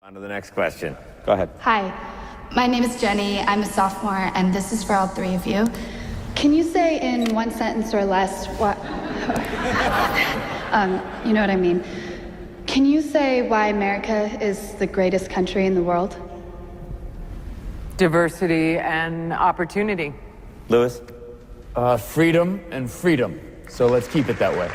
On to the next question. Go ahead. Hi, my name is Jenny. I'm a sophomore, and this is for all three of you. Can you say in one sentence or less what... you know what I mean. Can you say why America is the greatest country in the world? Diversity and opportunity. Lewis? Freedom and freedom. So let's keep it that way.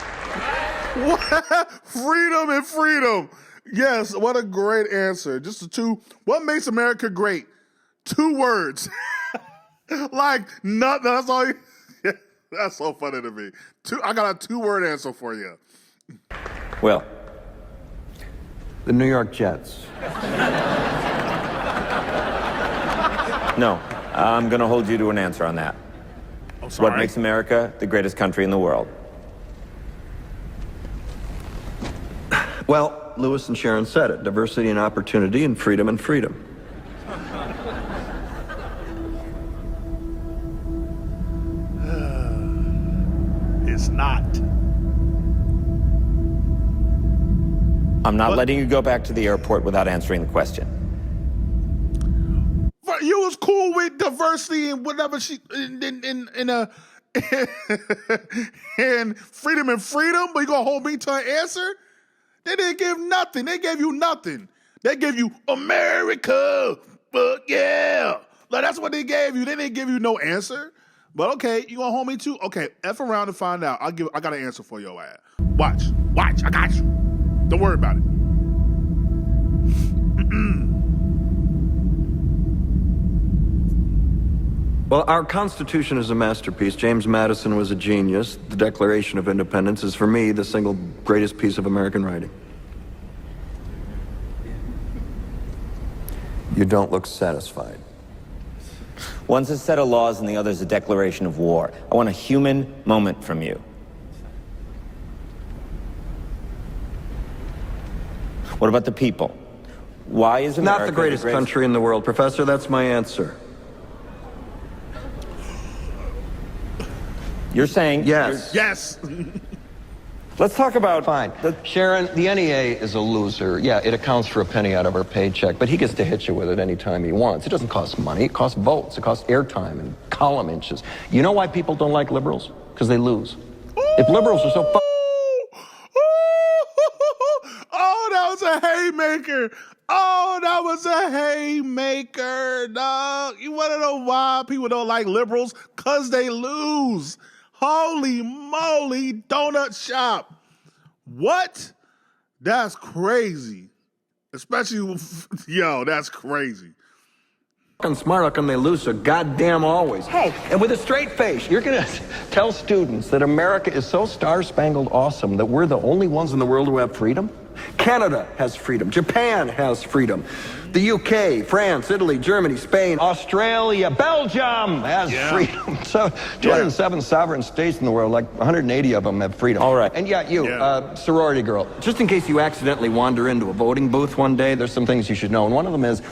What? Freedom and freedom. Yes, what a great answer. Just the two. What makes America great? 2 words. Like, nothing. That's all. That's so funny to me. I got a 2-word answer for you. Will? The New York Jets. No. I'm going to hold you to an answer on that. I'm sorry. What makes America the greatest country in the world? Well, Lewis and Sharon said it. Diversity and opportunity and freedom and freedom. It's not. I'm not letting you go back to the airport without answering the question. But you was cool with diversity and whatever and freedom and freedom, but you gonna hold me to an answer? They didn't give nothing. They gave you nothing. They gave you America, but yeah. Like, that's what they gave you. They didn't give you no answer. But okay, you gonna hold me to? Okay, F around and find out. I got an answer for your ass. Watch, I got you. Don't worry about it. Well, our Constitution is a masterpiece. James Madison was a genius. The Declaration of Independence is, for me, the single greatest piece of American writing. You don't look satisfied. One's a set of laws and the other's a declaration of war. I want a human moment from you. What about the people? Why is America Not the greatest country in the world, Professor. That's my answer. You're saying... Yes. Yes. Let's talk about... Fine. Sharon, the NEA is a loser. Yeah, it accounts for a penny out of our paycheck, but he gets to hit you with it anytime he wants. It doesn't cost money. It costs votes. It costs airtime and column inches. You know why people don't like liberals? Because they lose. If liberals are so Oh, that was a haymaker. Oh, that was a haymaker, dog. You want to know why people don't like liberals? Because they lose. Holy moly, donut shop. What? That's crazy. Especially, yo, that's crazy. Smart, how come they lose so goddamn always? Hey, and with a straight face, you're going to tell students that America is so star-spangled awesome that we're the only ones in the world who have freedom? Canada has freedom. Japan has freedom. The UK, France, Italy, Germany, Spain, Australia, Belgium has freedom. So 207 sovereign states in the world, like 180 of them have freedom. All right. And sorority girl. Just in case you accidentally wander into a voting booth one day, There's some things you should know, and one of them is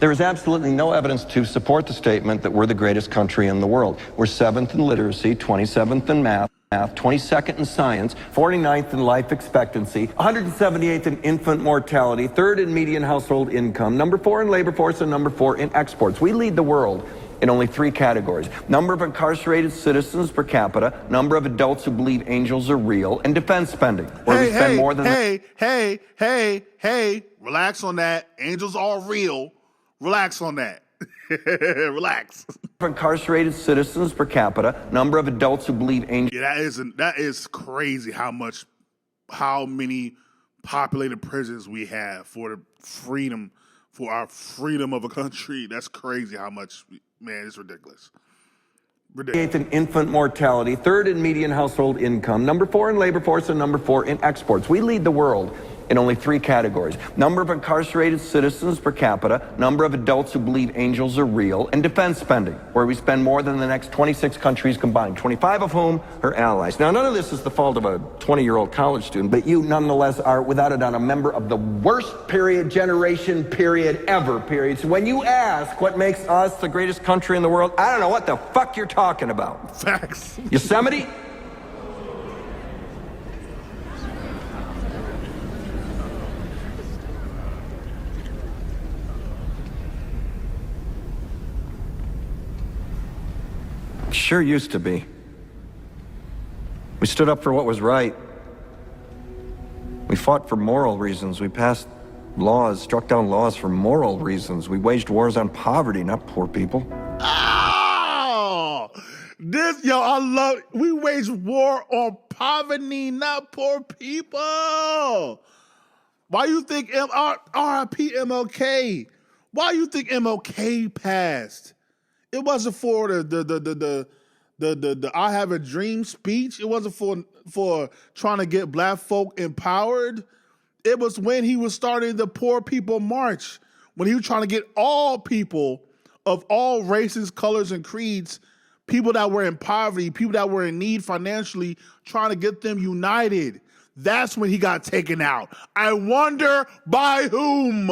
there is absolutely no evidence to support the statement that we're the greatest country in the world. We're 7th in literacy, 27th in math, 22nd in science, 49th in life expectancy, 178th in infant mortality, 3rd in median household income, number 4 in labor force, and number 4 in exports. We lead the world in only 3 categories: number of incarcerated citizens per capita, number of adults who believe angels are real, and defense spending, where we spend more than... Hey, relax on that. Angels are real. Relax on that. Relax. Incarcerated citizens per capita, number of adults who believe angels... Yeah, that is crazy how many populated prisons we have for our freedom of a country. That's crazy how much, man, it's ridiculous. 8th in infant mortality, 3rd in median household income, number 4 in labor force, and number 4 in exports. We lead the world in only 3 categories: number of incarcerated citizens per capita, number of adults who believe angels are real, and defense spending, where we spend more than the next 26 countries combined, 25 of whom are allies. Now, none of this is the fault of a 20-year-old college student, but you nonetheless are, without a doubt, a member of the worst generation ever. So when you ask what makes us the greatest country in the world, I don't know what the fuck you're talking about. Facts. Yosemite? Sure used to be. We stood up for what was right. We fought for moral reasons. We passed laws, struck down laws for moral reasons. We waged wars on poverty, not poor people. Oh, I love, we wage war on poverty, not poor people. Why you think R.I.P. MLK? Why you think MLK passed? It wasn't for the I Have a Dream speech. It wasn't for trying to get black folk empowered. It was when he was starting the Poor People March, when he was trying to get all people of all races, colors, and creeds, people that were in poverty, people that were in need financially, trying to get them united. That's when he got taken out. I wonder by whom?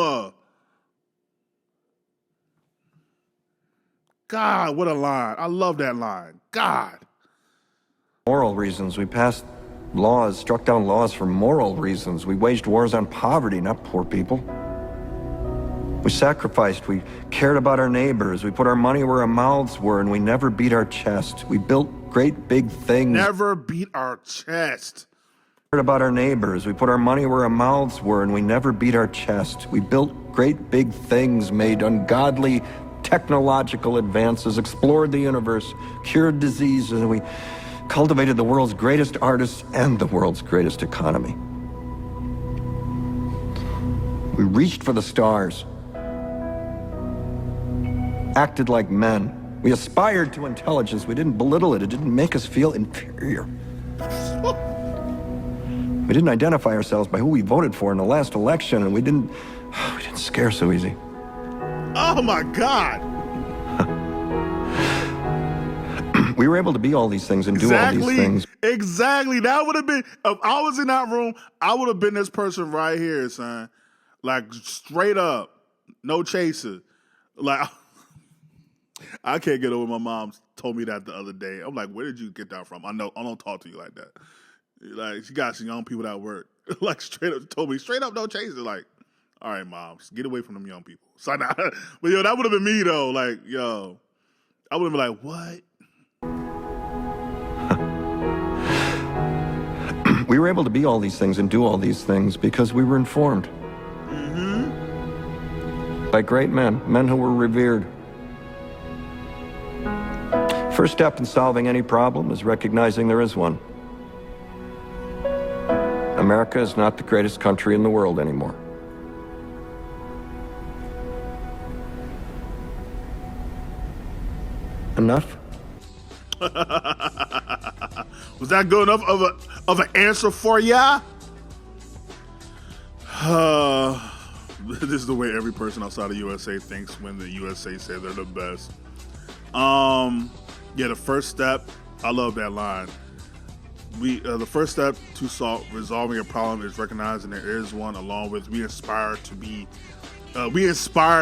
God, what a line. I love that line. God. Moral reasons. We passed laws, struck down laws for moral reasons. We waged wars on poverty, not poor people. We sacrificed. We cared about our neighbors. We put our money where our mouths were, and we never beat our chest. We built great big things. Never beat our chest. Cared about our neighbors. We put our money where our mouths were, and we never beat our chest. We built great big things, made ungodly technological advances, explored the universe, cured diseases, and we cultivated the world's greatest artists and the world's greatest economy. We reached for the stars, acted like men. We aspired to intelligence. We didn't belittle it. It didn't make us feel inferior. We didn't identify ourselves by who we voted for in the last election, and we didn't scare so easy. Oh my God. We were able to be all these things and do all these things. Exactly. That would have been, if I was in that room, I would have been this person right here, son. Like, straight up, no chaser. Like, I can't get over my mom told me that the other day. I'm like, where did you get that from? I don't talk to you like that. Like, she got some young people that work. Like, straight up, told me, straight up, no chaser. Like, all right, mom, get away from them young people. So, but yo, that would have been me though. Like, yo, I would have been like, what? We were able to be all these things and do all these things because we were informed. By great men who were revered. First step in solving any problem is recognizing there is one. America is not the greatest country in the world anymore. Enough? Was that good enough of an answer for ya? This is the way every person outside of USA thinks when the USA say they're the best. Yeah, the first step, I love that line. The first step to resolving a problem is recognizing there is one, along with we aspire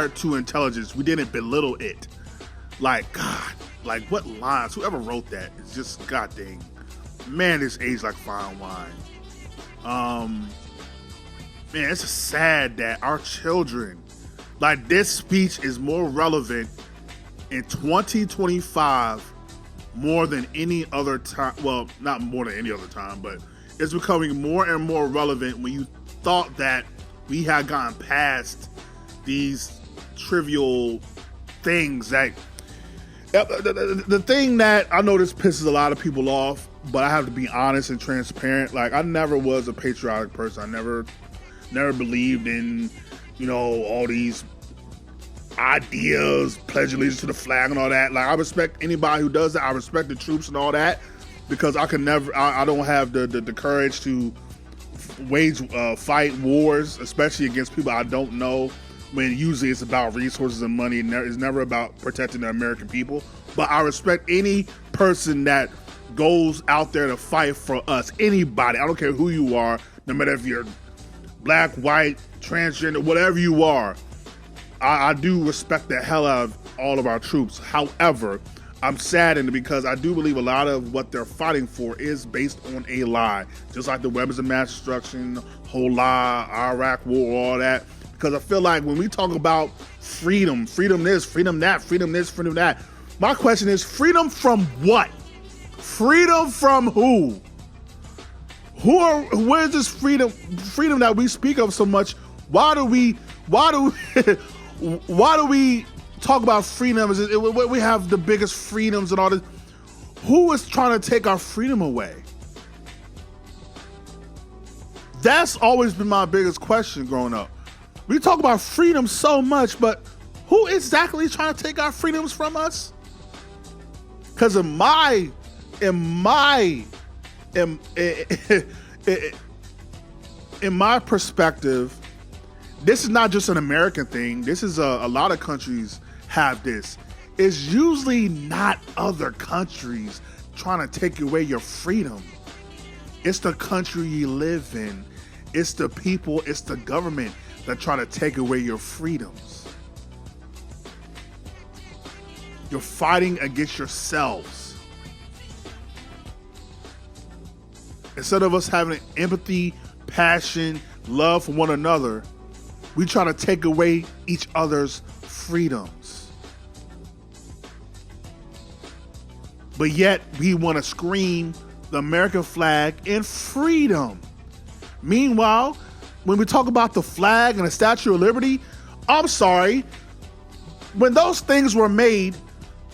to intelligence. We didn't belittle it. Like, God, like what lines? Whoever wrote that is just, God dang. Man, this aged like fine wine. Man, it's sad that our children, like this speech is more relevant in 2025 more than any other time. Well, not more than any other time, but it's becoming more and more relevant when you thought that we had gotten past these trivial things that the thing that I know this pisses a lot of people off, but I have to be honest and transparent. Like, I never was a patriotic person. I never believed in, all these ideas, pledge allegiance to the flag and all that. Like, I respect anybody who does that. I respect the troops and all that, because I don't have the courage to fight wars, especially against people I don't know, when usually it's about resources and money, and it's never about protecting the American people. But I respect any person that goes out there to fight for us. Anybody, I don't care who you are, no matter if you're black, white, transgender, whatever you are. I do respect the hell out of all of our troops. However, I'm saddened because I do believe a lot of what they're fighting for is based on a lie. Just like the weapons of mass destruction, whole lie, Iraq war, all that. Because I feel like when we talk about freedom this, freedom that, freedom this, freedom that, My question is, freedom from what? Freedom from who? Where's this freedom that we speak of so much? Why do we talk about freedom? We have the biggest freedoms and all this. Who is trying to take our freedom away? That's always been my biggest question growing up. We talk about freedom so much, but who exactly is trying to take our freedoms from us? Because in my perspective, this is not just an American thing. This is a lot of countries have this. It's usually not other countries trying to take away your freedom. It's the country you live in. It's the people, it's the government that try to take away your freedoms. You're fighting against yourselves. Instead of us having empathy, passion, love for one another, we try to take away each other's freedoms. But yet we want to scream the American flag and freedom. Meanwhile, when we talk about the flag and the Statue of Liberty, I'm sorry, when those things were made,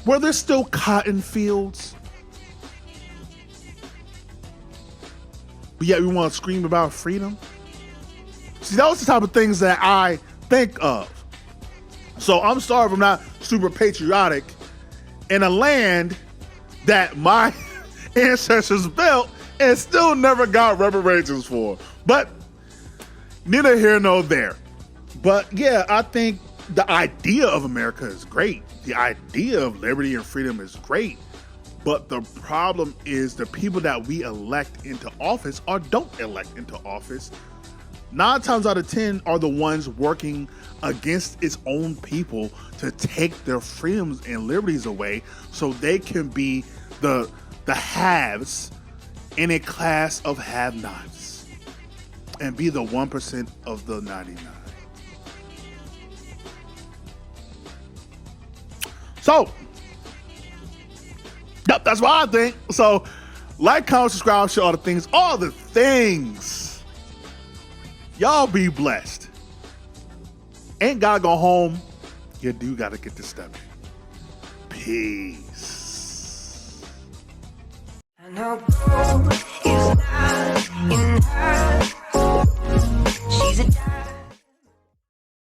were there still cotton fields? But yet we want to scream about freedom? See, those are the type of things that I think of. So I'm sorry if I'm not super patriotic in a land that my ancestors built and still never got reparations for. But neither here nor there. But yeah, I think the idea of America is great. The idea of liberty and freedom is great. But the problem is the people that we elect into office or don't elect into office, 9 times out of 10 are the ones working against its own people to take their freedoms and liberties away so they can be the haves in a class of have-nots and be the 1% of the 99. So, yep, that's what I think. So, like, comment, subscribe, share all the things. Y'all be blessed. Ain't gotta go home. You do gotta get this step in. Peace. I know gold is not in her. She's a